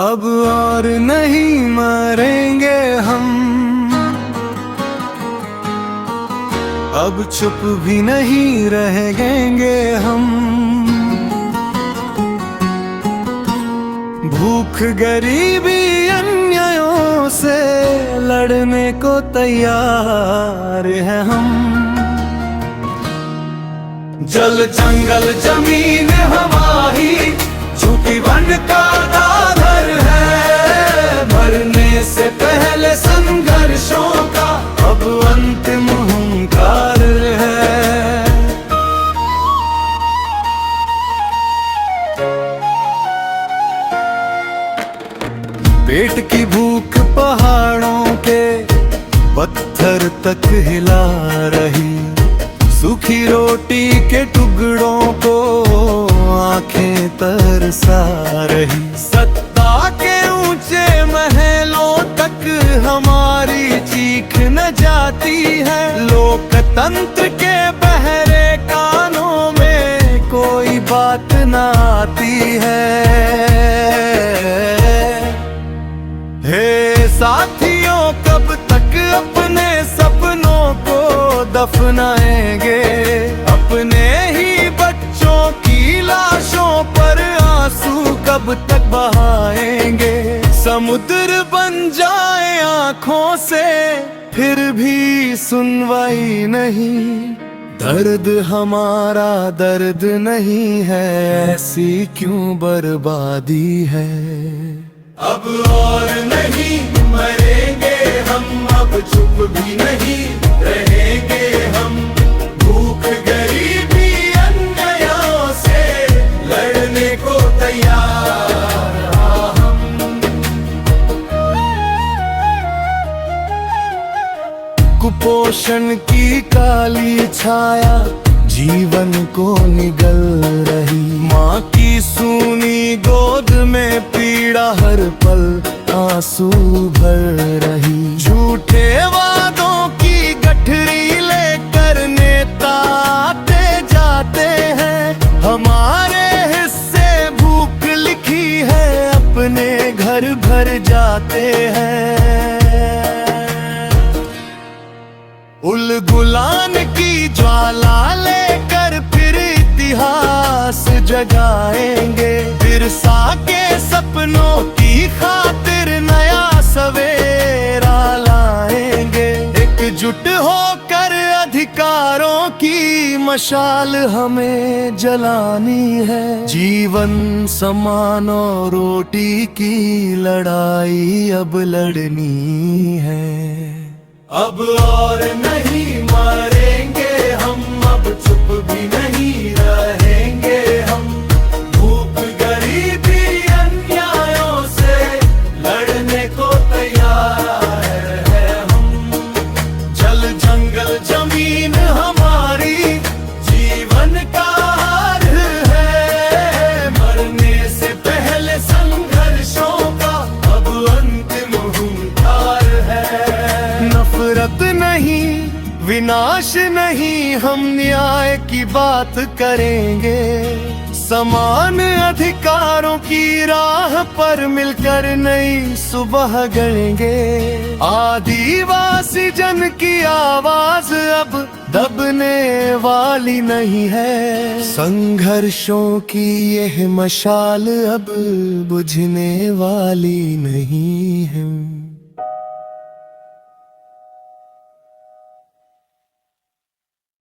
अब और नहीं मरेंगे हम, अब चुप भी नहीं रहेंगे हम। भूख गरीबी अन्यायों से लड़ने को तैयार हैं हम। जल जंगल जमीन हमारी झूठी बन का दादर है। मरने से पहले संघर्षों का अब अंतिम हुंकार है। पेट की भूख पहाड़ों के पत्थर तक हिला रही। सूखी रोटी के टुकड़ों को आंखें तरसा रही। सत्ता के ऊंचे महलों तक हमारी चीख न जाती है। लोकतंत्र के बहरे कानों में कोई बात न आती है। हे साथियों, कब तक अपने सपनों को दफनाएंगे? अपने ही बच्चों की लाशों पर आंसू कब तक बहाएंगे? समुद्र बन जाए आंखों से फिर भी सुनवाई नहीं। दर्द हमारा दर्द नहीं है, ऐसी क्यों बर्बादी है? अब और नहीं मरेंगे हम, अब चुप भी नहीं रहेंगे हम। भूख गरीबी अन्यायों से लड़ने को तैयार हम। कुपोषण की काली छाया जीवन को निगल रही। माँ की सूनी गोद में पीड़ा हर पल आंसू भर रही। झूठे वादों की गठरी लेकर नेता आते जाते हैं। हमारे हिस्से भूख लिखी है, अपने घर भर जाते हैं। उलगुलान की ज्वाला लेकर फिर इतिहास जगाएंगे। बिरसा के सपनों की खातिर नया सवेरा लाएंगे। एकजुट होकर अधिकारों की मशाल हमें जलानी है। जीवन समान और रोटी की लड़ाई अब लड़नी है। अब और नहीं मरेंगे हम, अब चुप भी नहीं रहेंगे हम। भूख गरीबी अन्यायों से लड़ने को तैयार है हम। जल जंगल जमीन हमारी जीवन का हार है। मरने से पहले संघर्षों का अब अंतिम हुंकार है। नफरत नहीं, विनाश नहीं, हम न्याय की बात करेंगे। समान अधिकारों की राह पर मिलकर नई सुबह गढ़ेंगे। आदिवासी जन की आवाज अब दबने वाली नहीं है। संघर्षों की यह मशाल अब बुझने वाली नहीं है।